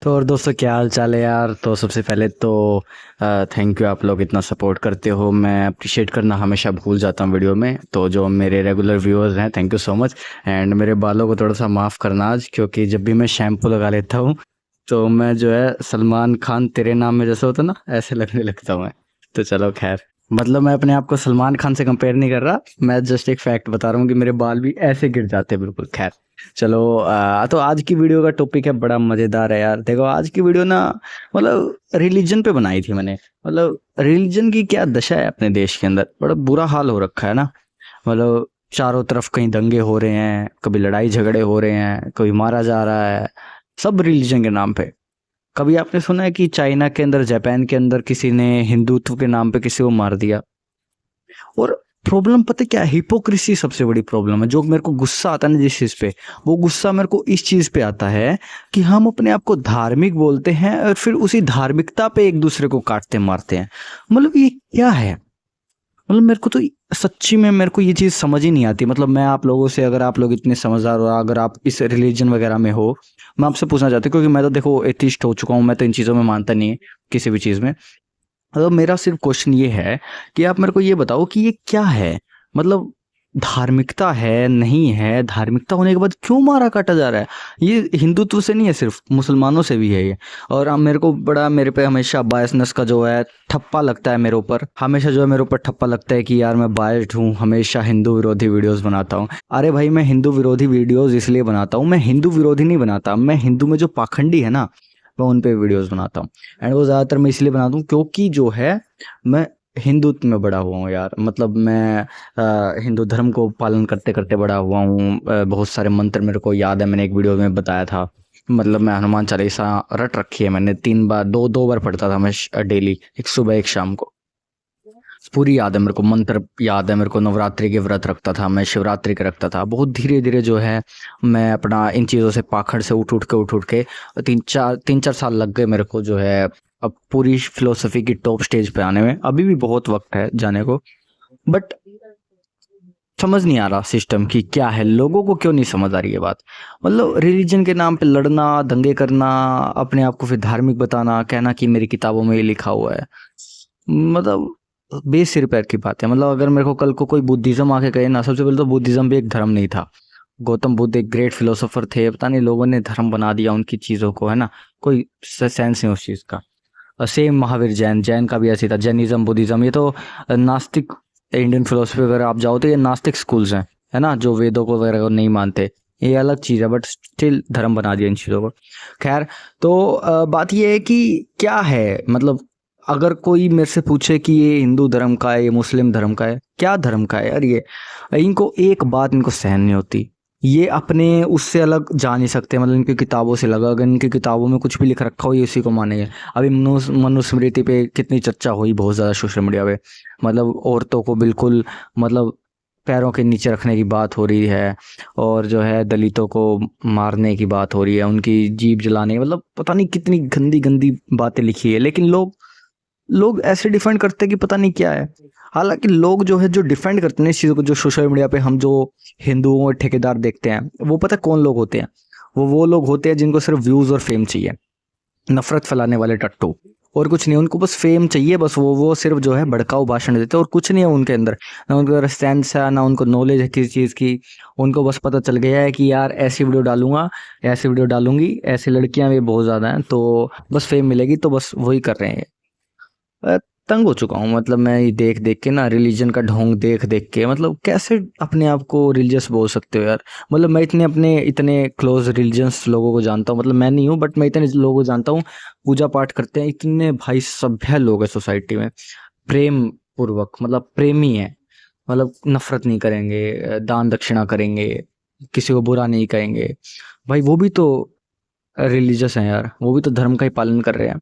तो और दोस्तों, क्या हाल चाल है यार। तो सबसे पहले तो थैंक यू, आप लोग इतना सपोर्ट करते हो। मैं अप्रिशिएट करना हमेशा भूल जाता हूँ वीडियो में। तो जो मेरे रेगुलर व्यूअर्स हैं, thank you so much. And मेरे बालों को थोड़ा सा माफ़ करना आज, क्योंकि जब भी मैं शैम्पू लगा लेता हूँ तो मैं जो है सलमान खान तेरे नाम में जैसे होता ना, ऐसे लगने लगता हूँ मैं। तो चलो खैर, मतलब मैं अपने आप को सलमान खान से कंपेयर नहीं कर रहा। मैं जस्ट एक फैक्ट बता रहा हूँ कि मेरे बाल भी ऐसे गिर जाते हैं बिल्कुल। खैर चलो, तो आज की वीडियो का टॉपिक है, बड़ा मज़ेदार है यार। देखो आज की वीडियो ना, मतलब रिलीजन पे बनाई थी मैंने। मतलब रिलीजन की क्या दशा है अपने देश के अंदर, बड़ा बुरा हाल हो रखा है ना। मतलब चारों तरफ कहीं दंगे हो रहे हैं, कभी लड़ाई झगड़े हो रहे हैं, कोई मारा जा रहा है, सब रिलीजन के नाम पे। कभी आपने सुना है कि चाइना के अंदर, जापान के अंदर किसी ने हिंदुत्व के नाम पे किसी को मार दिया? और प्रॉब्लम पता है क्या है? हिपोक्रेसी सबसे बड़ी प्रॉब्लम है। जो मेरे को गुस्सा आता है ना जिस चीज पे, वो गुस्सा मेरे को इस चीज पे आता है कि हम अपने आप को धार्मिक बोलते हैं और फिर उसी धार्मिकता पे एक दूसरे को काटते मारते हैं। मतलब ये क्या है? मतलब मेरे को तो सच्ची में मेरे को ये चीज समझ ही नहीं आती। मतलब मैं आप लोगों से, अगर आप लोग इतने समझदार हो, अगर आप इस रिलीजन वगैरह में हो, मैं आपसे पूछना चाहती हूँ, क्योंकि मैं तो देखो एथिस्ट हो चुका हूँ। मैं तो इन चीजों में मानता नहीं है, किसी भी चीज में। तो मेरा सिर्फ क्वेश्चन ये है कि आप मेरे को ये बताओ कि ये क्या है? मतलब धार्मिकता है, नहीं है? धार्मिकता होने के बाद क्यों मारा काटा जा रहा है? ये हिंदुत्व से नहीं है, सिर्फ मुसलमानों से भी है ये। और अब मेरे को बड़ा, मेरे पे हमेशा बायसनेस का जो है ठप्पा लगता है मेरे ऊपर। हमेशा जो है मेरे ऊपर ठप्पा लगता है कि यार मैं बायस्ड हूँ, हमेशा हिंदू विरोधी वीडियोस बनाता हूँ। अरे भाई, मैं हिंदू विरोधी वीडियोस इसलिए बनाता हूँ, मैं हिंदू विरोधी नहीं बनाता। मैं हिंदू में जो पाखंडी है ना, मैं उन पे वीडियोस बनाता हूँ। एंड वो ज़्यादातर मैं इसलिए बनाता हूँ क्योंकि जो है, मैं हिंदुत्व में बड़ा हुआ हूँ यार। मतलब मैं हिंदू धर्म को पालन करते करते बड़ा हुआ हूँ। बहुत सारे मंत्र मेरे को याद है, मैंने एक वीडियो में बताया था। मतलब मैं हनुमान चालीसा रट रखी है मैंने, 3 बार, दो बार पढ़ता था मैं डेली, एक सुबह एक शाम को। पूरी याद है मेरे को, मंत्र याद है मेरे को। नवरात्रि के व्रत रखता था मैं, शिवरात्रि के रखता था। बहुत धीरे धीरे जो है मैं अपना इन चीज़ों से, पाखंड से उठ उठ के 3-4 साल लग गए मेरे को जो है अब पूरी फिलोसफी की टॉप स्टेज पे आने में। अभी भी बहुत वक्त है जाने को, बट समझ नहीं आ रहा सिस्टम की क्या है। लोगों को क्यों नहीं समझ आ रही है बात? मतलब रिलीजन के नाम पे लड़ना, दंगे करना, अपने आप को फिर धार्मिक बताना, कहना कि मेरी किताबों में ये लिखा हुआ है। मतलब बेसिर पैर की बात है। मतलब अगर मेरे को कल को कोई बुद्धिज्म आके कहे ना, सबसे पहले तो बुद्धिज्म भी एक धर्म नहीं था। गौतम बुद्ध एक ग्रेट फिलोसोफर थे, पता नहीं लोगों ने धर्म बना दिया उनकी चीज़ों को, है ना। कोई सेंस नहीं उस चीज़ का। और सेम महावीर जैन, जैन का भी ऐसे था। जैनिज्म, बुद्धिज्म, ये तो नास्तिक। इंडियन फिलोसफी वगैरह आप जाओ तो ये नास्तिक स्कूल्स हैं, है ना, जो वेदों को वगैरह को नहीं मानते। ये अलग चीज़ है, बट स्टिल धर्म बना दिया इन चीज़ों को। खैर, तो बात ये है कि क्या है, मतलब अगर कोई मेरे से पूछे कि ये हिंदू धर्म का है, ये मुस्लिम धर्म का है, क्या धर्म का है यार ये, इनको एक बात इनको सहन नहीं होती। ये अपने उससे अलग जा नहीं सकते। मतलब इनकी किताबों से लगा, अगर इनकी किताबों में कुछ भी लिख रखा हो ये उसी को मानेंगे। अभी मनुस्मृति पे कितनी चर्चा हुई, बहुत ज़्यादा सोशल मीडिया पे। मतलब औरतों को बिल्कुल, मतलब पैरों के नीचे रखने की बात हो रही है, और जो है दलितों को मारने की बात हो रही है, उनकी जीभ जलाने, मतलब पता नहीं कितनी गंदी गंदी बातें लिखी है। लेकिन लोग ऐसे डिफेंड करते हैं कि पता नहीं क्या है। हालांकि लोग जो है, जो डिफेंड करते हैं इस चीज़ को, जो सोशल मीडिया पे हम जो हिंदुओं और ठेकेदार देखते हैं, वो पता है कौन लोग होते हैं? वो लोग होते हैं जिनको सिर्फ व्यूज़ और फेम चाहिए। नफरत फैलाने वाले टट्टू, और कुछ नहीं। उनको बस फेम चाहिए, बस वो सिर्फ जो है भड़काऊ भाषण देते हैं, और कुछ नहीं है उनके अंदर। ना उनके अंदर सेंस है, ना उनको नॉलेज है किसी चीज़ की। उनको बस पता चल गया है कि यार ऐसी वीडियो डालूंगा, ऐसी वीडियो डालूंगी, ऐसी लड़कियां भी बहुत ज़्यादा हैं, तो बस फेम मिलेगी, तो बस वही कर रहे हैं। अ, तंग हो चुका हूँ। मतलब मैं ये देख देख के ना, रिलीजन का ढोंग देख देख के, मतलब कैसे अपने आप को रिलीजियस बोल सकते हो यार? मतलब मैं इतने क्लोज रिलीजियस लोगों को जानता हूँ। मतलब मैं नहीं हूँ, बट मैं इतने लोगों को जानता हूँ, पूजा पाठ करते हैं, इतने भाई सभ्य लोग हैं सोसाइटी में, प्रेम पूर्वक, मतलब प्रेमी है। मतलब नफरत नहीं करेंगे, दान दक्षिणा करेंगे, किसी को बुरा नहीं कहेंगे। भाई वो भी तो रिलीजियस हैं यार, वो भी तो धर्म का ही पालन कर रहे हैं।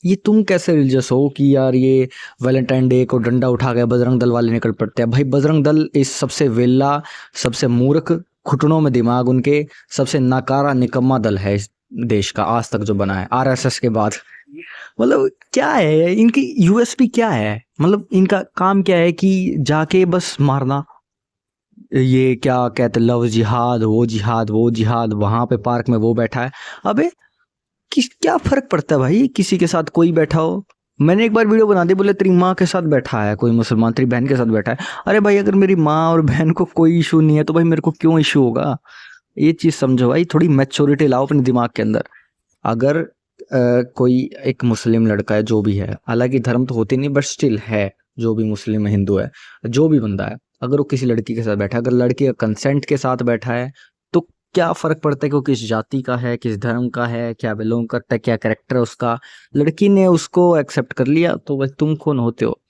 ये तुम कैसे रिलीजियस हो कि यार ये वैलेंटाइन डे को डंडा उठा के बजरंग दल वाले निकल पड़ते हैं? भाई बजरंग दल इस सबसे वेल्ला, सबसे मूर्ख, घुटनों में दिमाग उनके, सबसे नाकारा निकम्मा दल है इस देश का आज तक जो बना है, आरएसएस के बाद। मतलब क्या है इनकी यूएसपी, क्या है? मतलब इनका काम क्या है कि जाके बस मारना। ये क्या कहते हैं, लव जिहाद, वो जिहाद, वो जिहाद, वहां पे पार्क में वो बैठा है। अबे क्या फर्क पड़ता है भाई, किसी के साथ कोई बैठा हो। मैंने एक बार वीडियो बना दी, बोले तेरी माँ के साथ बैठा है कोई मुसलमान, तेरी बहन के साथ बैठा है। अरे भाई अगर मेरी माँ और बहन को कोई इशू नहीं है तो भाई मेरे को क्यों इशू होगा। ये चीज समझो भाई, थोड़ी मैच्योरिटी लाओ अपने दिमाग के अंदर। अगर कोई एक मुस्लिम लड़का है, जो भी है, हालांकि धर्म तो होते नहीं बट स्टिल है, जो भी मुस्लिम है, हिंदू है, जो भी बंदा है, अगर वो किसी लड़की के साथ बैठा है, अगर लड़की का कंसेंट के साथ बैठा है, तो क्या फर्क पड़ता है कि वो किस जाति का है, किस धर्म का है, क्या बिलोंग करता है, क्या कैरेक्टर है उसका। लड़की ने उसको एक्सेप्ट कर लिया तो भाई तुम कौन होते हो।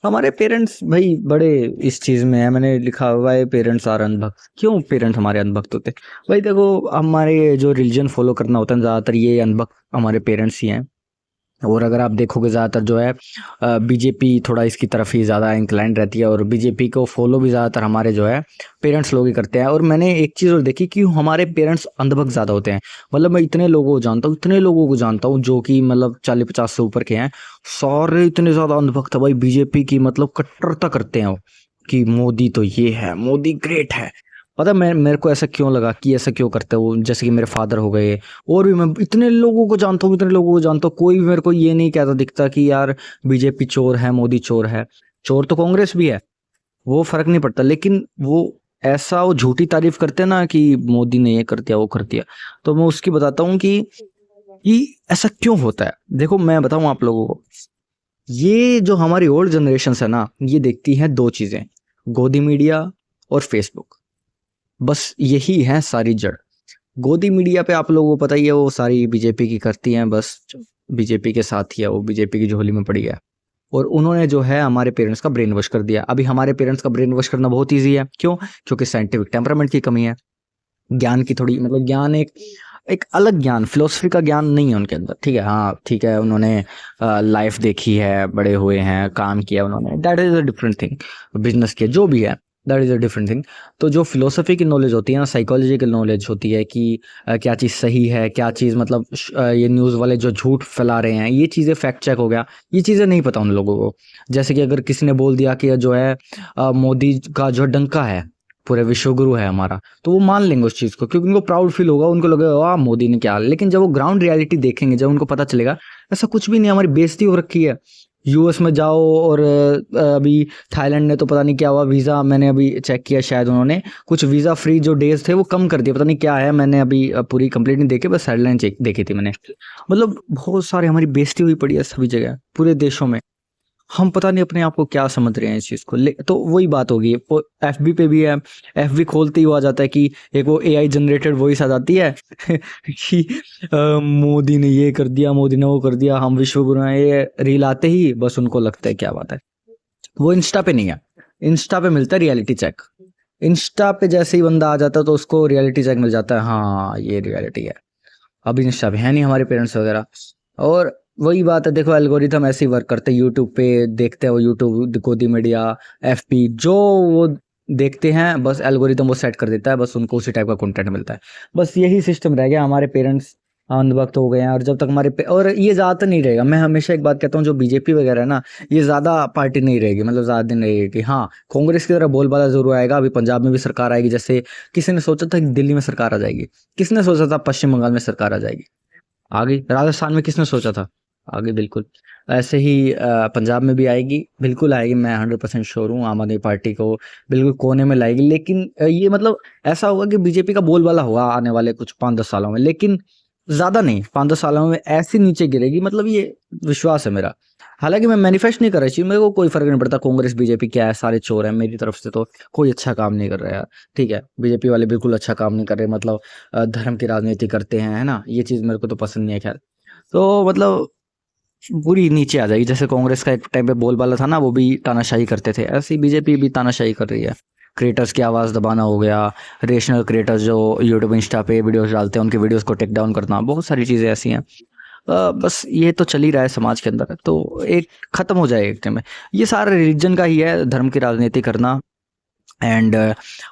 हमारे पेरेंट्स भाई बड़े इस चीज में है, मैंने लिखा हुआ है पेरेंट्स आर अंधभक्त। क्यों पेरेंट्स हमारे अंधभक्त होते। भाई देखो, हमारे जो रिलीजन फॉलो करना होता है ज्यादातर ये अनभक्त हमारे पेरेंट्स ही हैं। और अगर आप देखोगे ज़्यादातर जो है बीजेपी थोड़ा इसकी तरफ ही ज़्यादा इंक्लाइंड रहती है, और बीजेपी को फॉलो भी ज़्यादातर हमारे जो है पेरेंट्स लोग ही करते हैं। और मैंने एक चीज़ और देखी कि हमारे पेरेंट्स अंधभक्त ज़्यादा होते हैं। मतलब मैं इतने लोगों को जानता हूँ, इतने लोगों को जानता हूँ जो कि मतलब 40-50 से ऊपर के हैं, सारे इतने ज़्यादा अंधभक्त है भाई बीजेपी की, मतलब कट्टरता करते हैं वो, कि मोदी तो ये है, मोदी ग्रेट है। पता है मैं, मेरे को ऐसा क्यों लगा कि ऐसा क्यों करते हैं वो, जैसे कि मेरे फादर हो गए, और भी मैं इतने लोगों को जानता हूँ, इतने लोगों को जानता हूँ, कोई भी मेरे को ये नहीं कहता दिखता कि यार बीजेपी चोर है, मोदी चोर है। चोर तो कांग्रेस भी है, वो फर्क नहीं पड़ता, लेकिन वो ऐसा वो झूठी तारीफ करते हैं ना कि मोदी ने ये कर दिया वो कर दिया। तो मैं उसकी बताता हूँ कि ऐसा क्यों होता है। देखो मैं बताऊँ आप लोगों को, ये जो हमारी ओल्ड जनरेशन है ना, ये देखती है दो चीजें, गोदी मीडिया और फेसबुक। बस यही है सारी जड़। गोदी मीडिया पे आप लोगों को पता ही है, वो सारी बीजेपी की करती हैं, बस बीजेपी के साथ ही है, वो बीजेपी की झोली में पड़ी है। और उन्होंने जो है हमारे पेरेंट्स का ब्रेन वॉश कर दिया। अभी हमारे पेरेंट्स का ब्रेन वॉश करना बहुत ईजी है, क्यों? क्योंकि साइंटिफिक टेम्परामेंट की कमी है, ज्ञान की थोड़ी, मतलब ज्ञान एक एक अलग ज्ञान, फिलोसफी का ज्ञान नहीं है उनके अंदर। ठीक है, हाँ ठीक है, उन्होंने लाइफ देखी है, बड़े हुए हैं, काम किया उन्होंने, that is a different thing. Business किया, जो भी है, that is a different thing. तो जो फिलोसफी की नॉलेज होती है ना, साइकोलॉजी की नॉलेज होती है कि क्या चीज़ सही है, क्या चीज़ मतलब ये न्यूज़ वाले जो झूठ फैला रहे हैं, ये चीज़ें फैक्ट चेक हो गया, ये चीज़ें नहीं पता उन लोगों को। जैसे कि अगर किसी ने बोल दिया कि जो है मोदी का जो डंका है, पूरे विश्व गुरु है हमारा, तो वो मान लेंगे उस चीज़ को, क्योंकि उनको प्राउड फील होगा, उनको लगेगा वाह मोदी ने क्या। लेकिन जब वो ग्राउंड रियलिटी देखेंगे, जब उनको पता चलेगा ऐसा कुछ भी नहीं, हमारी बेइज्जती हो रखी है। यूएस में जाओ, और अभी थाईलैंड ने तो पता नहीं क्या हुआ, वीज़ा मैंने अभी चेक किया, शायद उन्होंने कुछ वीज़ा फ्री जो डेज थे वो कम कर दिए, पता नहीं क्या है, मैंने अभी पूरी कंप्लीट नहीं देखी, बस हेडलाइन चेक देखी थी मैंने। मतलब बहुत सारे हमारी बेइज्जती हुई पड़ी है सभी जगह, पूरे देशों में। हम पता नहीं अपने आप को क्या समझ रहे हैं इस चीज़ को। तो वही बात होगी, एफबी पे भी है, एफबी खोलते ही वो आ जाता है कि एक वो एआई जनरेटेड वॉइस आ जाती है कि मोदी ने ये कर दिया, मोदी ने वो कर दिया, हम विश्व गुरु हैं, ये रील आते ही बस उनको लगता है क्या बात है। वो इंस्टा पे नहीं है, इंस्टा पे मिलता है रियलिटी चेक। इंस्टा पे जैसे ही बंदा आ जाता है तो उसको रियलिटी चेक मिल जाता है, हाँ ये रियलिटी है। अब इंस्टा पे है नहीं हमारे पेरेंट्स वगैरह। और वही बात है, देखो एल्गोरिथम ऐसे ही वर्क करते हैं, यूट्यूब पे देखते हैं वो, यूट्यूब, गोदी मीडिया, एफपी, जो वो देखते हैं बस एल्गोरिथम वो सेट कर देता है, बस उनको उसी टाइप का कंटेंट मिलता है। बस यही सिस्टम रह गया, हमारे पेरेंट्स अंधभक्त हो गए हैं। और जब तक और ये ज़्यादा नहीं रहेगा, मैं हमेशा एक बात कहता हूँ, जो बीजेपी वगैरह है ना, ये ज़्यादा पार्टी नहीं रहेगी, मतलब ज़्यादा दिन नहीं रहेगी। हाँ कांग्रेस की तरह बोलबाला जरूर आएगा, अभी पंजाब में भी सरकार आएगी, जैसे किसी ने सोचा था कि दिल्ली में सरकार आ जाएगी, किसने सोचा था पश्चिम बंगाल में सरकार आ जाएगी, आ गई। राजस्थान में किसने सोचा था, आ गई बिल्कुल। ऐसे ही पंजाब में भी आएगी, बिल्कुल आएगी, मैं 100% श्योर हूँ, आम आदमी पार्टी को बिल्कुल कोने में लाएगी। लेकिन ये मतलब ऐसा होगा कि बीजेपी का बोलबाला होगा आने वाले कुछ 5-10 सालों में, लेकिन ज़्यादा नहीं, 5-10 सालों में ऐसे नीचे गिरेगी, मतलब ये विश्वास है मेरा। हालांकि मैं मैनिफेस्ट नहीं कर रही थी, मेरे को कोई फर्क नहीं पड़ता कांग्रेस बीजेपी क्या है, सारे चोर हैं, मेरी तरफ से तो कोई अच्छा काम नहीं कर रहा यार। ठीक है, बीजेपी वाले बिल्कुल अच्छा काम नहीं कर रहे, मतलब धर्म की राजनीति करते हैं, है ना, ये चीज़ मेरे को तो पसंद नहीं है। खैर, तो मतलब पूरी नीचे आ जाएगी। जैसे कांग्रेस का एक टाइम पे बोलबाला था ना, वो भी तानाशाही करते थे, ऐसे ही बीजेपी भी तानाशाही कर रही है। क्रिएटर्स की आवाज़ दबाना हो गया, रेशनल क्रिएटर्स जो यूट्यूब इंस्टा पे वीडियोस डालते हैं, उनके वीडियोस को टेक डाउन करना, बहुत सारी चीज़ें ऐसी हैं। बस ये तो चल ही रहा है समाज के अंदर, तो एक ख़त्म हो जाए एक टाइम में। ये सारा रिलीजन का ही है, धर्म की राजनीति करना, एंड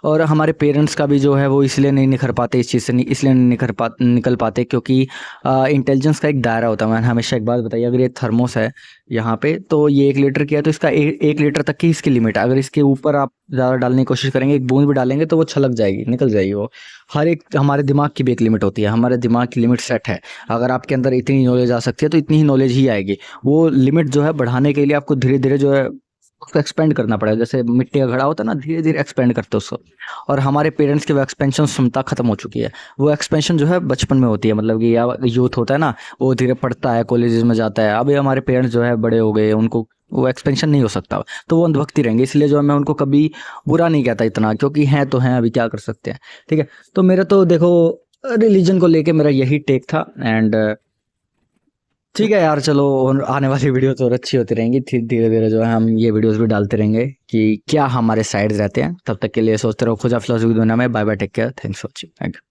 और हमारे पेरेंट्स का भी जो है वो इसलिए नहीं निखर पाते, इस चीज़ से नहीं, इसलिए नहीं निकल पाते क्योंकि इंटेलिजेंस का एक दायरा होता है। मैंने हमेशा एक बात बताई, अगर ये थर्मोस है यहाँ पे, तो ये 1 लीटर की है, तो इसका 1 लीटर तक की इसकी लिमिट है। अगर इसके ऊपर आप ज़्यादा डालने की कोशिश करेंगे, एक बूंद भी डालेंगे तो वो छलक जाएगी, निकल जाएगी वो। हर एक हमारे दिमाग की भी एक लिमिट होती है, हमारे दिमाग की लिमिट सेट है। अगर आपके अंदर इतनी नॉलेज आ सकती है तो इतनी ही नॉलेज ही आएगी। वो लिमिट जो है बढ़ाने के लिए आपको धीरे धीरे जो है उसको एक्सपेंड करना पड़ेगा। जैसे मिट्टी का घड़ा होता है ना, धीरे धीरे एक्सपेंड करते हैं उसको। और हमारे पेरेंट्स की वो एक्सपेंशन क्षमता खत्म हो चुकी है। वो एक्सपेंशन जो है बचपन में होती है, मतलब कि या यूथ होता है ना, वो धीरे पढ़ता है, कॉलेजेस में जाता है। अभी हमारे पेरेंट्स जो है बड़े हो गए, उनको वो एक्सपेंशन नहीं हो सकता, तो वो अंधभक्ति रहेंगे। इसलिए जो है मैं उनको कभी बुरा नहीं कहता इतना, क्योंकि हैं तो हैं, अभी क्या कर सकते हैं। ठीक है, तो मेरा तो देखो रिलीजन को लेके मेरा यही टेक था। एंड ठीक है यार, चलो और आने वाली वीडियो तो और अच्छी होती रहेंगी। धीरे धीरे जो है हम ये वीडियोस भी डालते रहेंगे कि क्या हमारे साइड्स रहते हैं। तब तक के लिए सोचते रहो खुदा फिलॉसफी दुनिया में। Bye bye, take care, thanks for watching.